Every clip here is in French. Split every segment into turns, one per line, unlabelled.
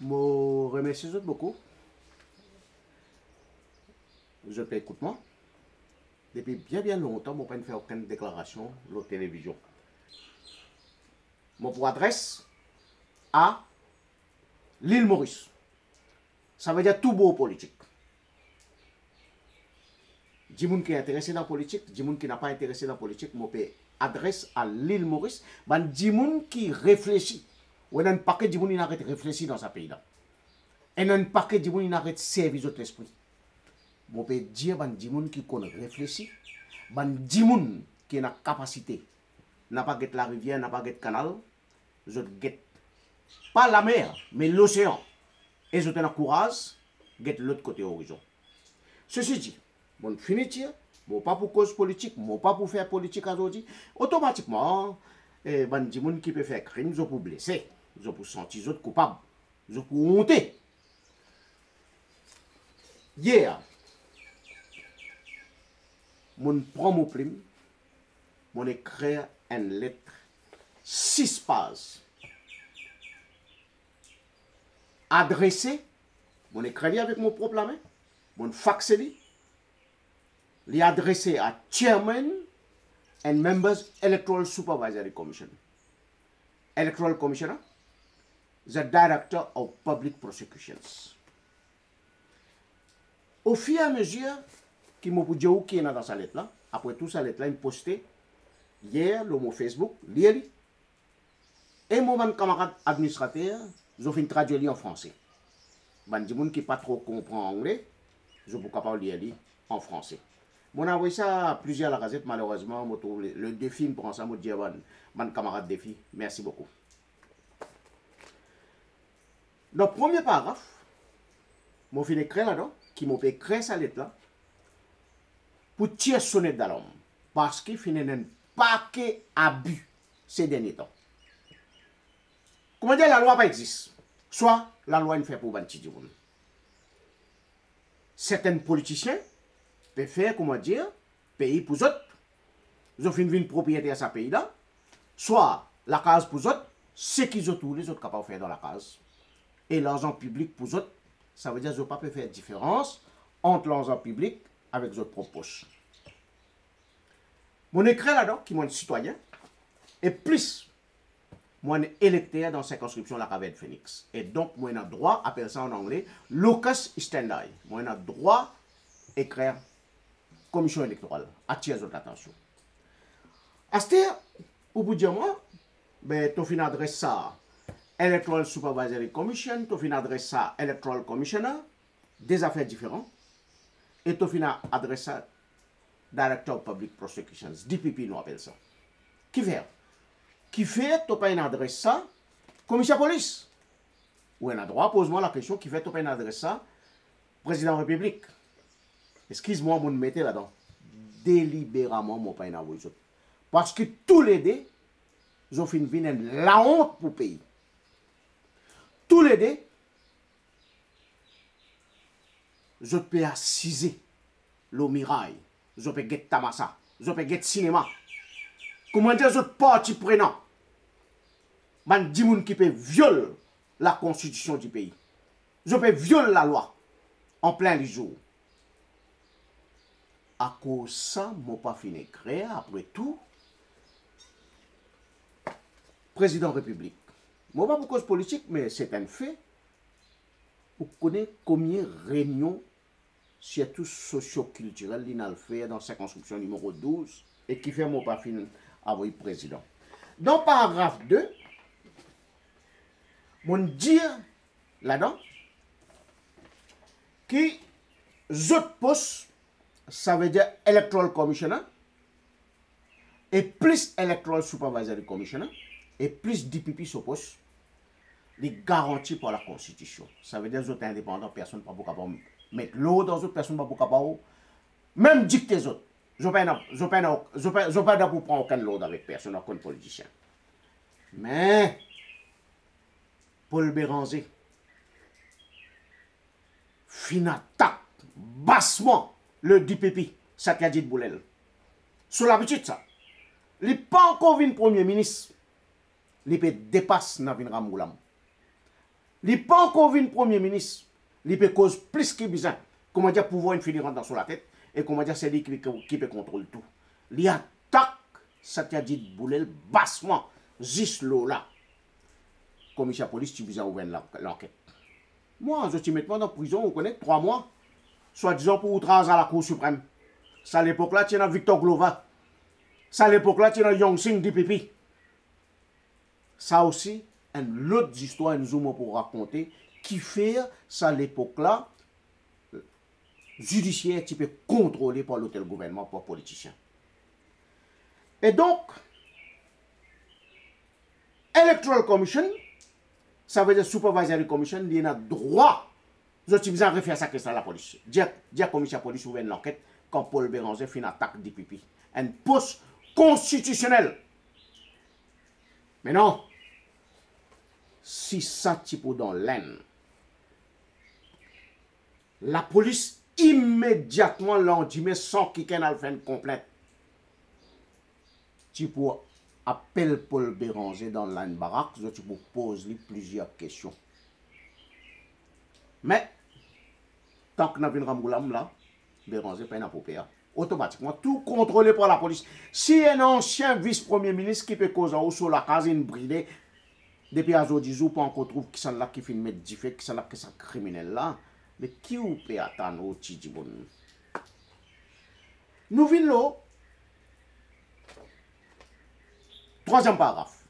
Je remercie vous beaucoup. Je t'écoute moi. Depuis bien longtemps, je n'ai pas fait aucune déclaration à la télévision. Mon adresse à l'île Maurice. Ça veut dire tout beau politique. Du monde qui est intéressé dans la politique, du monde qui n'a pas intéressé dans la politique, mon adresse à l'île Maurice. Du monde qui réfléchit. Il y a un paquet de gens qui arrêtent de réfléchir dans ce pays-là. Et il y a un paquet de gens qui arrêtent de servir votre esprit. Je peux dire que les gens qui réfléchissent, les gens qui ont la capacité, n'a pas la rivière, n'a pas le canal, je ne pas la mer, mais l'océan. Et je le courage de l'autre côté de l'horizon. Ceci dit, je finis, je ne pas pour cause politique, je ne pas pour faire politique aujourd'hui. Automatiquement, les gens qui peuvent faire crime, je peux blesser, je peux sentir les autres coupables, je peux honter. Hier, je prends mon plume, je écris une lettre, 6 pages, adressée, je écris avec mon propre main, je faxe, li adressé à Chairman and Members Electoral Supervisory Commission. Electoral Commissioner, the Director of Public Prosecutions. Au fur et à mesure qui m'a dit qui est dans sa lettre là, après tout sa lettre là, il posté hier le mot Facebook, lire et mon camarade administrateur, j'ai fait traduire en français. Ben du monde qui pas trop comprend anglais, je peux capable lire en français. Mon envoyé ça à plusieurs la gazette, malheureusement, le défi me prend ça, me dit mon camarade défi, merci beaucoup. Dans le premier paragraphe, je vais écrire là-dedans, qui m'a écrit sa lettre là, pour tirer sonner d'alarme, parce qu'il finit un paquet d'abus ces derniers temps. Comment dire, la loi pas existe. Soit la loi ne fait pour banti du monde. Certains politiciens peuvent faire, comment dire, pays pour autres. Ils ont fait une propriété à ce pays-là. Soit la case pour autres, ce qu'ils ont tous les autres capables de faire dans la case. Et l'argent public pour autres, ça veut dire qu'ils ne peuvent pas faire différence entre l'argent public avec les autres propres poches. Mon écrit là-dedans, qui est un citoyen, et plus, moi, un électeur dans la circonscription la Caverne Phoenix. Et donc, moi, j'ai droit, appelle ça en anglais, locus standi. Moi, j'ai droit d'écrire commission électorale, attirer votre attention. À ce temps, pour vous dire, moi, ben, tu as adresse ça Electoral Supervisory Commission, tu as adresse ça Electoral Commissioner, des affaires différentes, et tu as adresse ça Director of Public Prosecutions, DPP, nous appelle ça. Qui fait? Qui fait, tu as une adresse ça, commissaire police. Ou un droit, pose-moi la question, qui fait, tu as une adresse ça, président de la République. Excuse-moi, mon mettez là-dedans. Délibérément, mon pas une avoué. Parce que tous les deux, ils ont fait la honte pour le pays. Tous les deux, je peux assiser le mirail, je peux get Tamasa, je peux get cinéma. Comment dire, je parti prenant. Man dit moun qui peut violer la constitution du pays. Je peux violer la loi en plein les jours. À cause de ça, je n'ai pas fini de créer, après tout, président de la République. Je ne pas pour cause politique, mais c'est un fait. Vous connaissez combien de réunions, surtout socio-culturelles, il a fait dans la circonscription numéro 12, et qui fait mon pas fini avec le président. Dans le paragraphe 2, on dit là-dedans que les autres postes, ça veut dire Electoral Commissioner, et plus Electoral Supervisory Commissioner, et plus DPP sur poste, les garantis par la Constitution. Ça veut dire que les autres indépendants, personne ne peut pas mettre l'eau dans les autres, personne ne peut pas même dicter les autres. Je ne peux pas pour prendre aucun lot avec personne, aucun politicien. Mais, Paul Béranger, fin attaque bassement le DPP, Satyajit Boulel. Sur l'habitude, ça. Il n'est pas encore vu premier ministre. Il peut dépasser Navin Ramgoulam. Il n'est pas encore vu premier ministre. Il peut cause plus que bizarre. Comment dire, pouvoir une finir dans sur la tête. Et comment dire, c'est lui qui peut contrôler tout. Il attaque Satyajit Boulel bassement. Juste là. Commissaire de police, tu vous as ouvert l'enquête. Moi, je te mets dans la prison, vous connaissez, 3 mois. Soi-disant pour outrage à la Cour suprême. Ça à l'époque-là, tu es dans Victor Glova. Ça à l'époque-là, tu es dans Yongxing DPP. Ça aussi, une autre histoire, nous avons pour raconter, qui fait, ça à l'époque-là, judiciaire, tu peux contrôler par l'hôtel gouvernement, par politicien. Et donc, Electoral Commission, ça veut dire Supervisory Commission, il a droit, je te dis, à refaire ça à la police. Dire commission de police ouvre l'enquête quand Paul Béranger fait une attaque DPP. Un poste constitutionnel. Mais non, si ça type dans l'aine, la police immédiatement l'endime sans qu'il ait fait une complète. Tu peux appeler Paul Béranger dans l'aine baraque, tu peux poser plusieurs questions. Mais, tant que Navin Ramgoulam là, Béranger paye un PPA. Automatiquement, tout contrôlé par la police. Si un ancien vice-premier ministre qui peut causer sur la casine bridée, depuis aujourd'hui, vous pas encore trouvé qui sont là qui filment du fait, qui sont là qui sont criminels là, mais qui ou peut attendre au Tidjibon? Nous venons là, troisième paragraphe.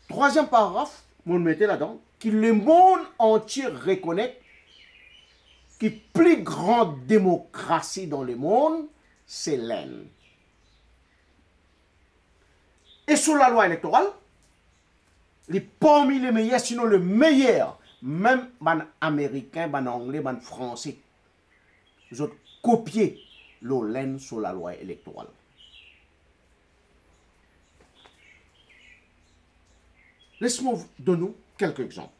Troisième paragraphe, on mettait là-dedans, que le monde entier reconnaît que la plus grande démocratie dans le monde, c'est l'Inde. Et sur la loi électorale, parmi les meilleurs, sinon le meilleur, même les Américains, les Anglais, les Français, ils ont copié l'Inde sur la loi électorale. Laisse-moi donner quelques exemples.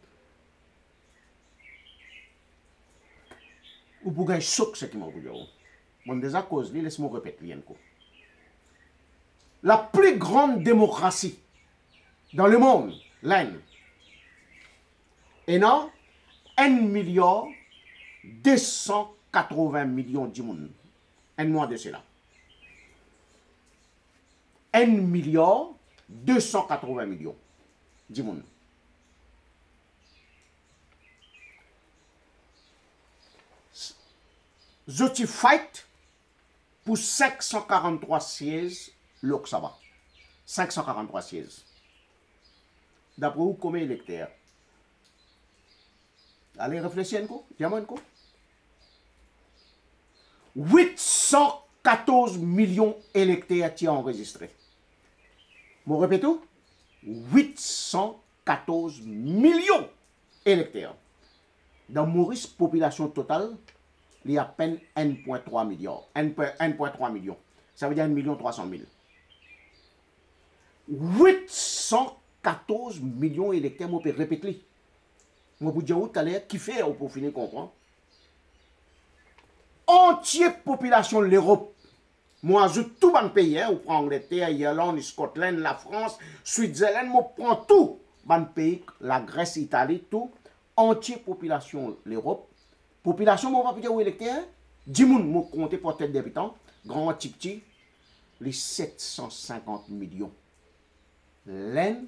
Ou pour gagner choc ce qui m'a dit. Mon déjà cause, laisse-moi répéter. La plus grande démocratie dans le monde, l'Inde, est dans 1,280 milliard de monde. Un mois de cela. 1,280 milliard de monde. Je te fight pour 543 sièges Lok Sabha. 543 sièges. D'après vous, combien d'électeurs? Allez réfléchir un coup. Dis-moi un coup. 814 millions d'électeurs qui ont enregistré. Je répète tout. 814 millions d'électeurs. Dans Maurice, population totale, il y a à peine 1,3 million. 1,3 million. Ça veut dire 1,3 million. 814 millions d'électeurs, je peux répéter. Je peux dire tout à l'heure, qui fait pour finir comprendre. Entière population de l'Europe. Moi, je tout le pays, on prend l'Angleterre, l'Irlande, Scotland, la France, Switzerland, je prends tout le pays, la Grèce, l'Italie, tout. Entière population de l'Europe. Population, on va dire où électeur, 10 000, je compte pour tête d'habitants, grand, petit, les 750 millions. L'Inde,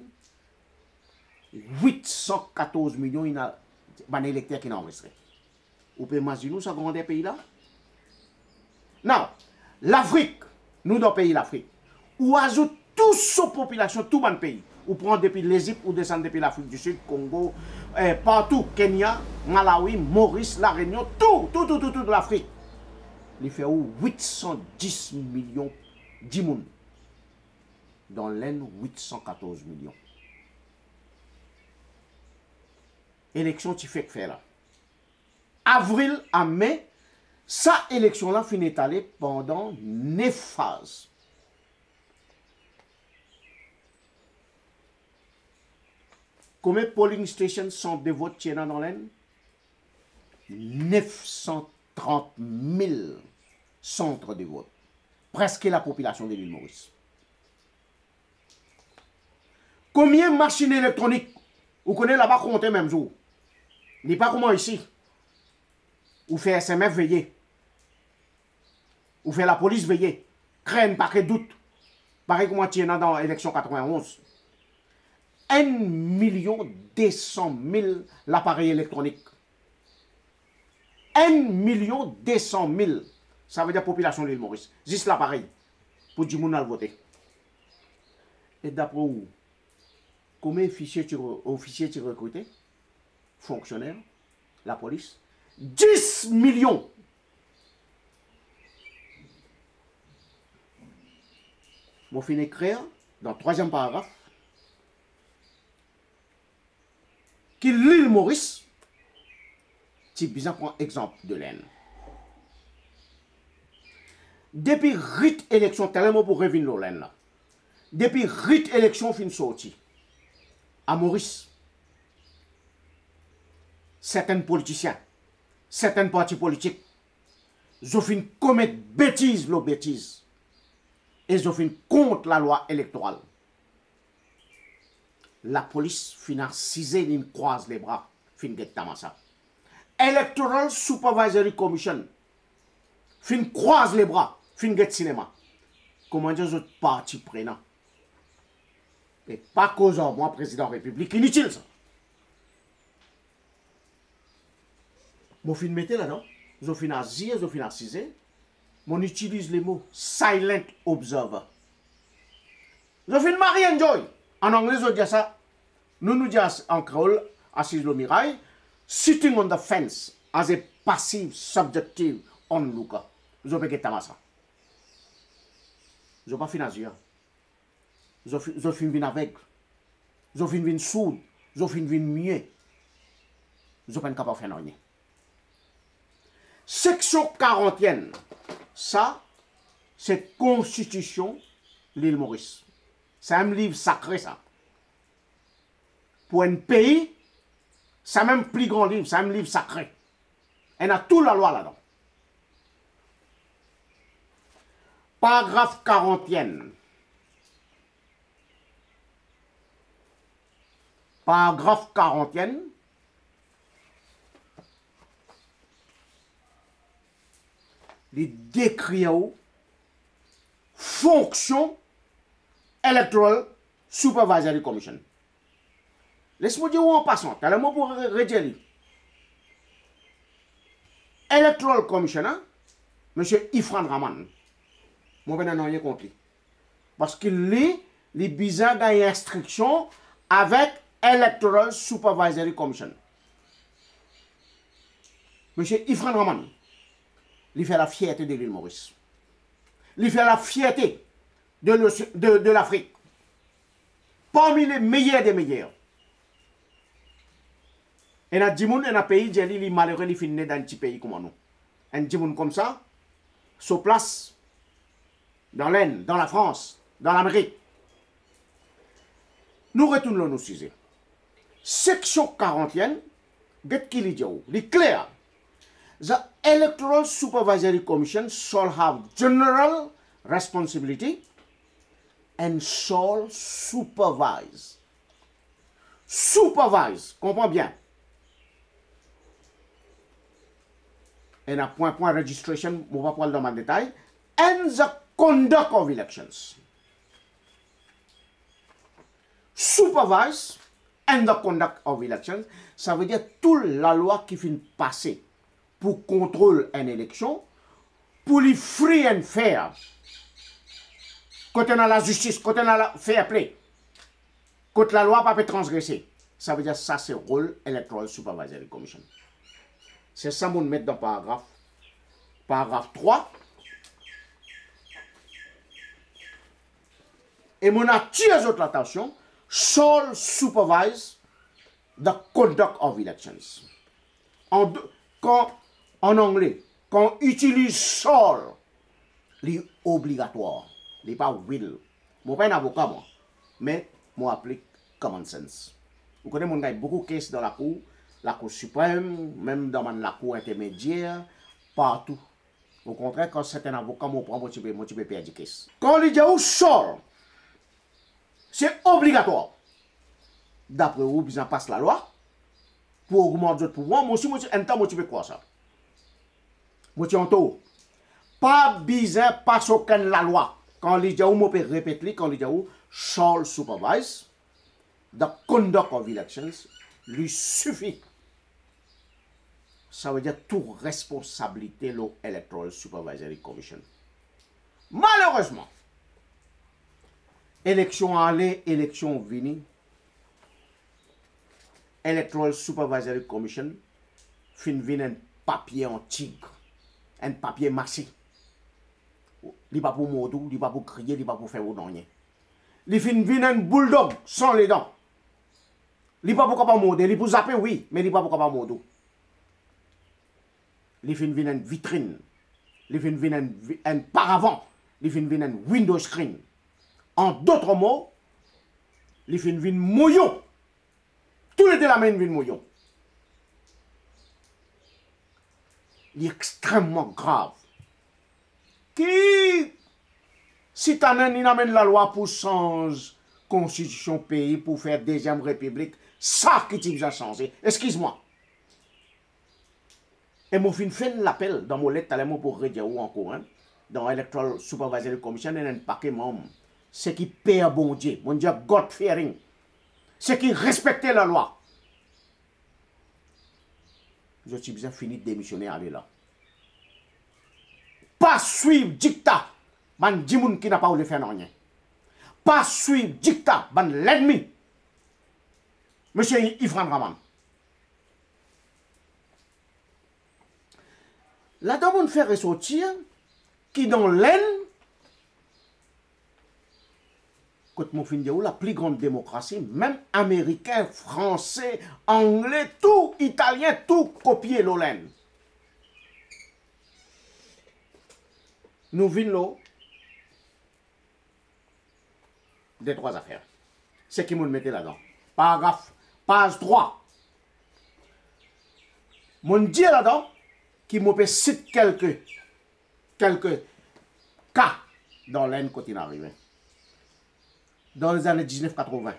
814 millions, il y a des électeurs qui ont enregistré. Vous pouvez imaginer ce grand pays là? Non, l'Afrique, nous dans le pays l'Afrique, où ajoute toute sa population, tout le pays. Ou prend depuis l'Égypte, ou descend depuis l'Afrique du Sud, Congo, partout, Kenya, Malawi, Maurice, La Réunion, tout l'Afrique. Il fait où 810 millions de monde. Dans l'Inde, 814 millions. Élection, tu fais que faire là. Avril à mai, sa élection-là finit étalée pendant 9 phases. Combien de polling stations sont de votes dans l'Inde? 930 000 centres de vote. Presque la population de l'île Maurice. Combien de machines électroniques vous connaissez là-bas compter même jour? Il n'est pas comment ici. Ou fait SMF veiller. Ou fait la police veiller. Craigne pas que doute. Pareil comme tu es dans l'élection 91. 1 200 000 l'appareil électronique. 1 200 000. Ça veut dire population de l'île Maurice. Juste l'appareil. Pour du monde à voter. Et d'après vous, combien d'officiers tu recrutés? Fonctionnaires, la police. 10 millions. Je vais écrire dans le 3e paragraphe que l'île Maurice, c'est bizarre pour exemple de l'Aisne. Depuis rite élection, tellement pour revenir l'Aisne là. Depuis rite élection fin sorti à Maurice, certains politiciens, certains partis politiques, ils ont fait commettre bêtises, et ils ont fait contre la loi électorale. La police financise, ils croise les bras, fin ça. Electoral Supervisory Commission, fin croise les bras, fin cinéma. Comment dire, les autres partis prenants. Et pas cause en moi, président de la République, inutile ça. Mon film mettez là-dedans, je finance, je finance, on utilise les mots silent observer. Je filme Marie Enjoy. En anglais, je dis ça. Nous disons en créole, assise le mirail, sitting on the fence as a passive, subjective onlooker. Je peux pas ça. Je ne pas financer. Je filme avec. Je filme sourd. Je filme mieux. Je ne suis pas capable de faire rien. Section 40e, ça, c'est Constitution l'île Maurice. C'est un livre sacré, ça. Pour un pays, c'est même plus grand livre, c'est un livre sacré. Il y a toute la loi là-dedans. Paragraphe 40e. Paragraphe 40e. Les décrit fonction Electoral Supervisory Commission. Laisse-moi dire où en passant. T'as le mot pour redire. Electoral Commissioner, M. Ifran Raman. Moi, je n'ai rien contre lui. Parce qu'il lit les bizarres d'instruction avec Electoral Supervisory Commission. M. Ifran Raman. Il fait la fierté de l'île Maurice. Il fait la fierté de l'Afrique. Parmi les meilleurs des meilleurs. Et dans un pays, il est malheureux, il finit dans un petit pays comme nous. Un petit monde comme ça, se place dans l'Aisne, dans la France, dans l'Amérique. Nous retournons nos sujets. Section 40e, qu'est-ce qu'il dit? Il est clair. The Electoral Supervisory Commission shall have general responsibility and shall supervise. Supervise, comprends bien. Et un point registration, on va parler dans le détail. And the conduct of elections. Supervise and the conduct of elections, ça veut dire toute la loi qui finit passer pour contrôler une élection, pour les free and fair. Quand on a la justice, quand on a la fair play, quand la loi ne peut pas transgresser, ça veut dire ça c'est le rôle Electoral Supervisory Commission. C'est ça qu'on met dans le paragraphe. Paragraphe 3. Et mon attire votre attention, shall supervise the conduct of elections. En anglais, quand on utilise shall, c'est obligatoire. Ce n'est pas will. Je ne suis pas un avocat, mais je applique common sense. Vous connaissez, mon gars, beaucoup de cases dans la cour. la Cour suprême, même dans la Cour intermédiaire, partout. Au contraire, quand certains avocats m'ont pris, mon type perdre du caisse. Quand les gens sortent, c'est obligatoire. D'après vous, ils en passent la loi pour augmenter le pouvoir. Moi aussi, un temps, moi, tu peux quoi ça? Moi, tu entends. Pas besoin de passer aucune la loi. Quand les gens m'ont répété, quand les gens shall supervise the conduct of elections, lui suffit. Ça veut dire toute responsabilité de l'Electoral Supervisory Commission. Malheureusement, élection allée, élection venue, Electoral Supervisory Commission fin vient un papier en tigre, un papier massif. Il n'est pas pour mordre, il n'est pas pour crier, il n'est pas pour faire autant. Il fin vient un bulldog sans les dents. Il n'est pas pour mordre, il est pour zapper, oui, mais il n'est pas pour mordre. Il fin vient une vitrine, il fin vient un paravent, il fin vient un window screen. En d'autres mots, il fin vient mouillon. Tous les deux la main viennent mouillon. Il est extrêmement grave. Qui, si tu amène la loi pour changer constitution pays, pour faire deuxième république, ça qui t'y a changé. Excuse-moi. Et mon fin fait l'appel dans mon lettre pour redire ou encore, hein, dans Electoral Supervisory Commission, il y a un paquet de membres. C'est qui paie bon Dieu, mon Dieu, God-fearing. C'est qui respecte la loi. Je suis bien fini de démissionner, aller là. Pas suivre dictat, ban dimoun qui n'a pas voulu faire rien. Pas suivre dictat, ban l'ennemi. Monsieur Yves Raman. Là-dedans, on fait ressortir qui dans l'aine, quand mon fin de la plus grande démocratie, même américain, français, anglais, tout italien, tout copier l'olaine. Nous venons des trois affaires. C'est qui nous mettez là-dedans. Paragraphe, page 3. Mon dit là-dedans, qui m'a cite quelques cas dans l'aine quand il est arrivé. Dans les années 1980,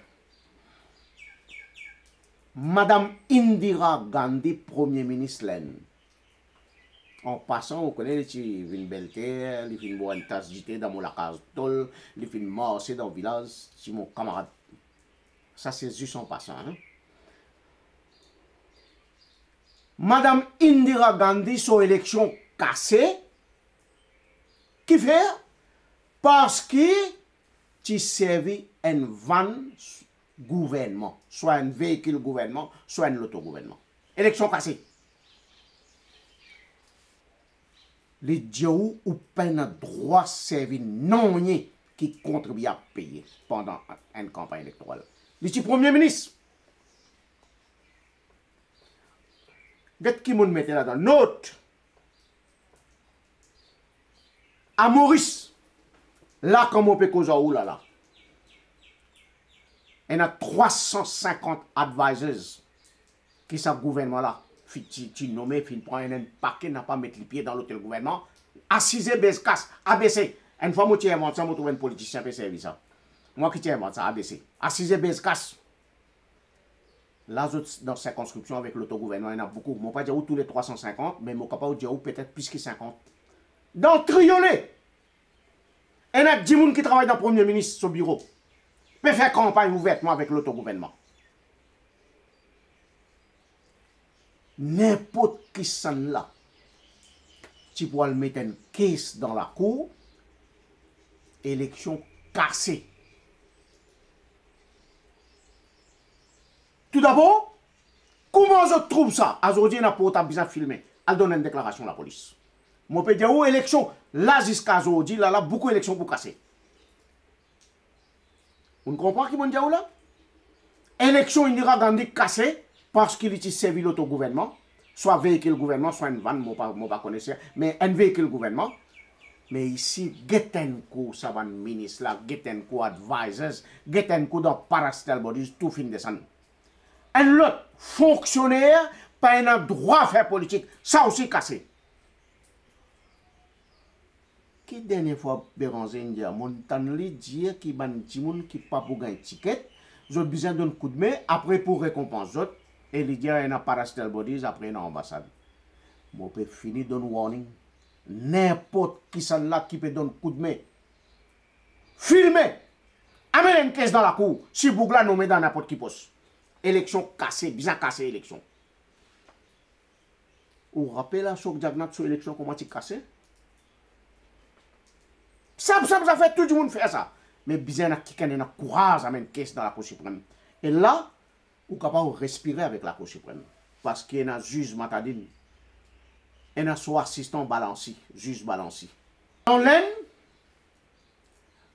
Madame Indira Gandhi, Premier ministre l'Inde. En passant, on connaît les petits vins belter, les vins boire une tasse d'ité dans mon lacage tol, les vins marcher dans le village, c'est mon camarade. Ça, c'est juste en passant. Hein? Madame Indira Gandhi, son élection cassée, qui fait? Parce que tu servis un van gouvernement, soit un véhicule gouvernement, soit un autogouvernement. Élection cassée. Les dieux ou peine droit servi non qui contribue à payer pendant une campagne électorale. Le premier ministre. Qu'est-ce qui m'a mis là-dedans? Note. À Maurice. Là, comme on peut causer où là. Il y a 350 advisors qui sont gouvernement là. Tu nommé, tu prends un paquet, n'a pas mettre les pieds dans l'hôtel gouvernement. Assisé, casse, ABC. Une fois, je invente ça, je trouve un politicien qui servi ça. Moi qui invente ça, ABC. Assisé, casse. Là, dans circonscription avec l'autogouvernement, il y en a beaucoup. Je ne vais pas dire tous les 350, mais je ne vais pas dire peut-être plus que 50. Dans Triolet, il y a 10 personnes qui travaillent dans le Premier ministre, ce bureau. Peut faire campagne ouvertement avec l'autogouvernement. N'importe qui s'en là, tu pourras le mettre une caisse dans la cour, élection cassée. Tout d'abord, comment je trouve ça? Aujourd'hui, on a pas besoin de filmer. Elle donne une déclaration à la police. Moi, je peux dire, où élection, là, jusqu'à aujourd'hui, là, beaucoup d'élections pour casser. Vous comprenez qui m'a dit là? Élection Indira Gandhi cassée parce qu'il utilise servi l'autogouvernement, soit véhicule gouvernement, soit une vanne, moi pas connaisseur, mais un véhicule gouvernement. Mais ici, Getenko, ça va ministre là, Getenko advisors, Getenko dans parastal bodies, tout fin descend. Un autre fonctionnaire pas un droit à faire politique. Ça aussi cassé. Qui dernière fois Béranger India, mon tanli dit qui ban timoun qui pas pour gagner ticket, j'ai besoin d'un coup de main après pour récompenser autres et il dit un parastel bodies après une ambassade. Moi peut finir d'un warning. N'importe qui s'en là qui peut donner coup de main. Filmer. Amène une caisse dans la cour. Si Bougla nommé dans n'importe qui poste. Élection cassée, bien cassée élection. Vous vous rappelez la choc Jagnat sur l'élection comment tu cassé? Ça fait tout le monde faire ça. Mais bien qui a courage à mettre une caisse dans la Cour suprême. Et là, vous êtes capable de respirer avec la Cour suprême. Parce qu'il y a un juge Matadine. Il y a son assistant Balanci, juge Balanci. Dans l'aine,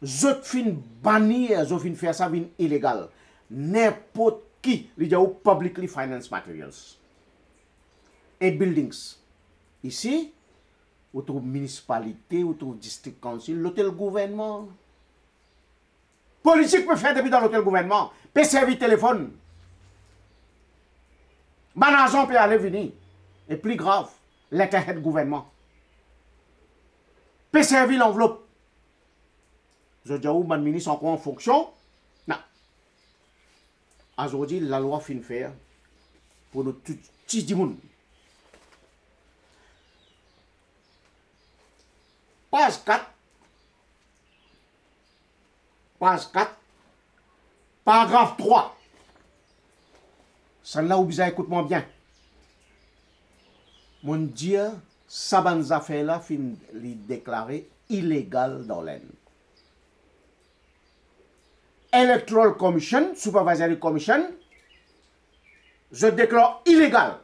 je fin bannir, je fin faire ça illégal. N'importe qui, il y a publicly financed materials. Et buildings. Ici, ou trouve municipalité, ou trouve district council, l'hôtel gouvernement. Politique peut faire depuis dans l'hôtel gouvernement, peut servir téléphone. Banazon peut aller venir. Et plus grave, l'État-head gouvernement. Peut servir l'enveloppe. Je dis où mon ministre encore en fonction. Non. Aujourd'hui, la loi fin faire pour nous tout petit monde. Page 4. Page 4. Paragraphe 3. Celle-là où vous écoute-moi bien. Mon Dieu, ça ban affaire là fin li déclaré illégal dans l'aine. Electoral Commission, Supervisory Commission, je déclare illégal.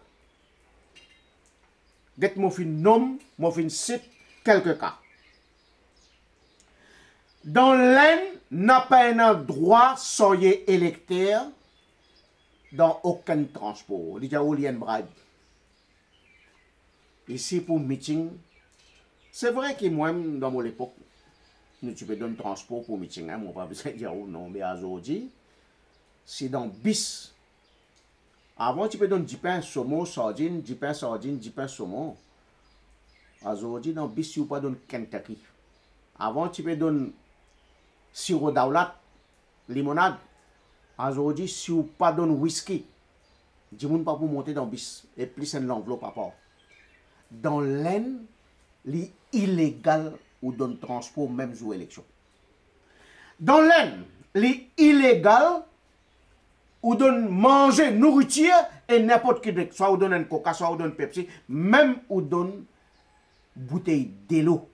Get mon fin nom, mon fin cite quelques cas. Dans l'aine, n'a pas un droit soyez électeur dans aucun transport. Il y a un bribe. Ici pour meeting, c'est vrai que moi, dans mon époque, tu peux donner transport pour meeting. Hein, moi, pas besoin de dire non, mais aujourd'hui, c'est dans bis. Avant, tu peux donner 10 pains, saumon, sardine, 10 pains, sardine, 10 pains, saumon. Aujourd'hui, dans bis, tu peux donner Kentucky. Avant, tu peux donner sirop d'aulat, limonade. Aujourd'hui, si vous pas donne whisky, du monde pas pour monter dans bis et plus c'est l'enveloppe à part. Dans l'aine, l'illégal ou donne transport même jour élection. Dans l'aine, l'illégal ou donne manger nourriture et n'importe qui drink, soit ou donne un coca, soit ou donne Pepsi, même ou donne bouteille d'eau.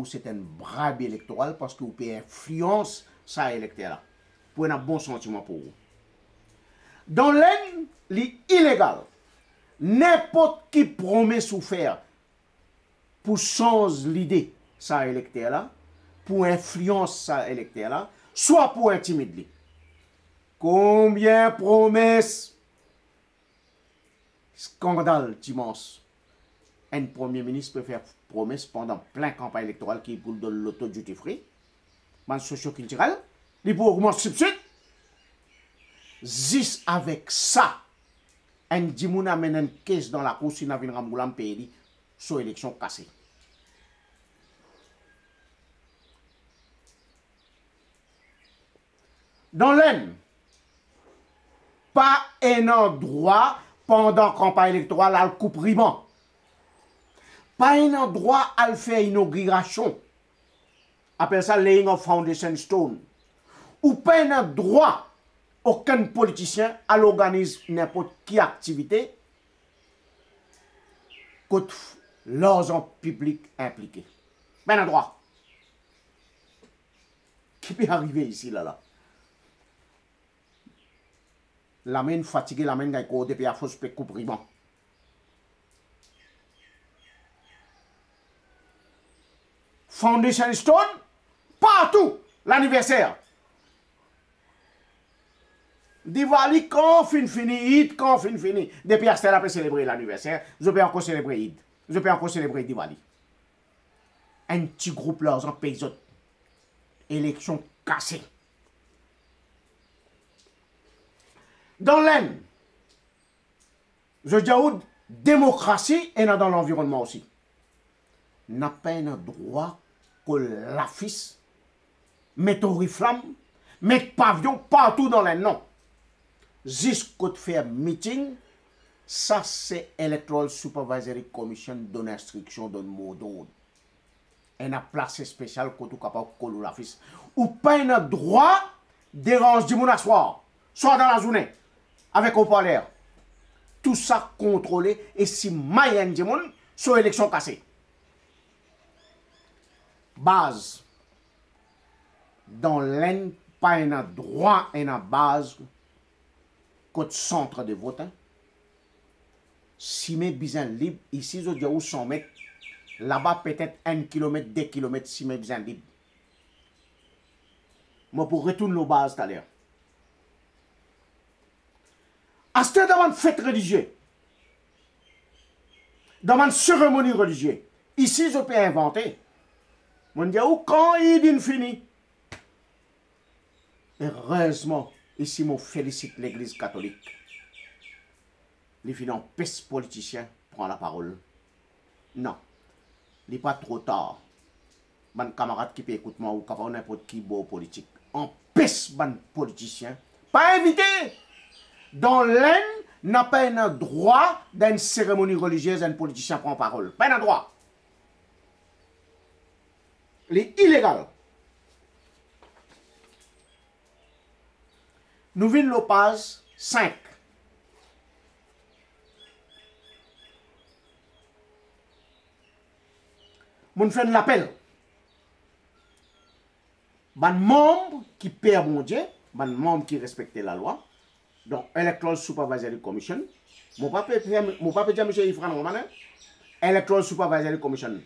C'est un bribe électoral parce que vous pouvez influence ça électeur pour un bon sentiment pour vous. Dans l'aine, l'illégal, n'importe qui promet souffrir pour changer l'idée ça électeur là, pour influence ça électeur là, soit pour intimider. Combien de promesses? Scandale immense. Un premier ministre peut faire promesse pendant plein campagne électorale qui est pour de l'auto duty free, man socio-culturel, il peut augmenter subside. Juste avec ça, un dimoun amène une caisse dans la course, il n'a pas de pays sur élection cassée. Dans l'aine, pas un endroit pendant campagne électorale à le coupe ruban. Pas un endroit à le faire inauguration. Appelle ça laying of foundation stone. Ou pas un endroit, aucun politicien à l'organiser n'importe quelle activité contre l'argent public impliqué. Pas un endroit. Qui peut arriver ici, là? La main fatiguée, la main qui est depuis la fausse coupe ruban. Foundation Stone, partout, l'anniversaire. Diwali, quand fini, Eid, quand fini. Depuis Astel après célébrer l'anniversaire, je peux encore célébrer Eid. Je peux encore célébrer Diwali. Un petit groupe là, en pays autres. Élection cassée. Dans l'aine, je dis démocratie et dans l'environnement aussi. N'a pas un droit que la fils mette oriflamme, mette pavillon partout dans l'aine, non. Jusqu'au faire meeting, ça c'est Electoral Supervisory Commission donne instruction, donne mot d'ordre. Elle a place spéciale que tout capable de la fils. Ou pas un droit dérange du monde à soir, soit dans la journée, avec au parleur. Tout ça contrôlé et si mayen du monde, sur élection cassée. Base. Dans l'aine, pas un droit et une base côté centre de vote. Si mes bisons libres, ici, je dis où 100 mètres, là-bas peut-être 1 km, 2 km, si mes bisons libres. Moi, pour retourner aux bases tout à l'heure. À ce dans une fête religieuse, dans une cérémonie religieuse, ici, je peux inventer. Je dis où quand il est fini. Heureusement, ici, je félicite l'Église catholique. Les finances politiciens prend la parole. Non, il n'est pas trop tard. Mon camarade qui peut écouter moi ou capable n'importe qui beau politique. En peste ban politicien. Pas invité. Dans l'aine, n'a pas un droit d'une cérémonie religieuse, un politicien prend parole. Pas un droit. Il est illégal. Nous venons le page 5. Mon fait l'appel. Ban membre qui perd mon Dieu, ban membre qui respecte la loi, donc Electoral Supervisory Commission, mon papa dire monsieur Ifran Romanin, Electoral Supervisory Commission.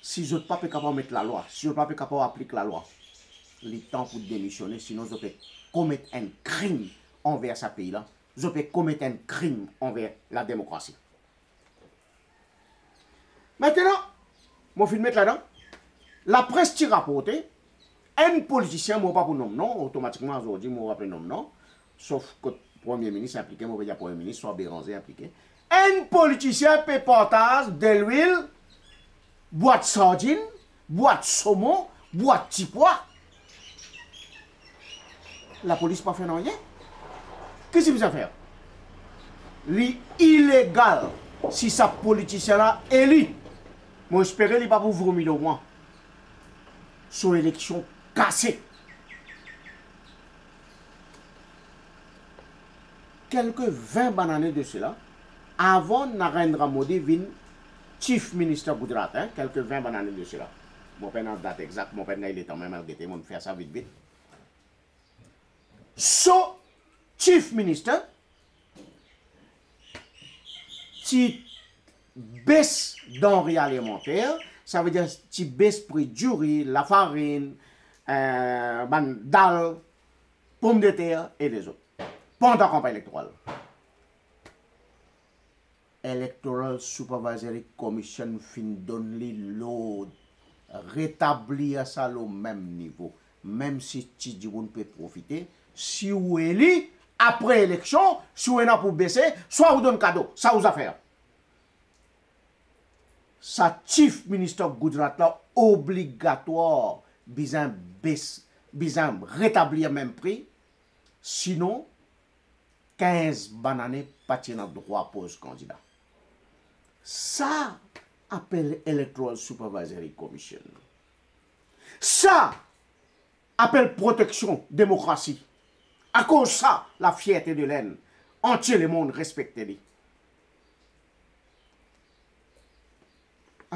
Si je ne suis pas capable de mettre la loi, si je ne suis pas capable d'appliquer la loi, il est temps pour démissionner, sinon je peux commettre un crime envers ce pays-là, je peux commettre un crime envers la démocratie. Maintenant, je vais mettre là-dedans. La presse qui rapporte, un politicien, je ne pas pour nom, non, automatiquement, aujourd'hui, je vais rappeler nom, non, sauf que le Premier ministre impliqué, je vais dire Premier ministre, soit Béranger impliqué. Un politicien peut partager de l'huile, boîte sardine, boîte saumon, boîte petit pois. La police n'a pas fait rien. Qu'est-ce qu'il va faire? L'illégal, si sa politicien-là est élu. Moi, j'espère qu'il ne va pas vous vomir au moins. Sur élection cassée. Quelques 20 années de cela, avant Narendra Modi vint Chief Minister Gujarat, hein, quelques 20 années de cela. Je ne sais pas la date exacte, je ne sais pas il est en même temps, je vais faire ça vite vite. So, Chief Minister, tu baisses denrées alimentaires, ça veut dire tu baisses prix du riz, la farine, dalle, pommes de terre et les autres. Pendant la campagne électorale. Electoral Supervisory Commission fin donne l'ordre, rétablir ça au même niveau. Même si Tidjiboun peut profiter, si vous élu, après élection, si vous êtes pour baisser, soit vous donne cadeau, ça vous a fait. Sa chief minister Gujarat là, obligatoire, bizarre rétablir même prix, sinon, 15 bananes pas dans droit pose candidat. Ça appelle Electoral Supervisory Commission. Ça appelle protection, démocratie. À cause de ça, la fierté de l'aine, entier le monde respecte-les.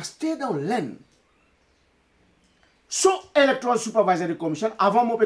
C'était dans l'aine. So Electoral Supervisory Commission, avant mon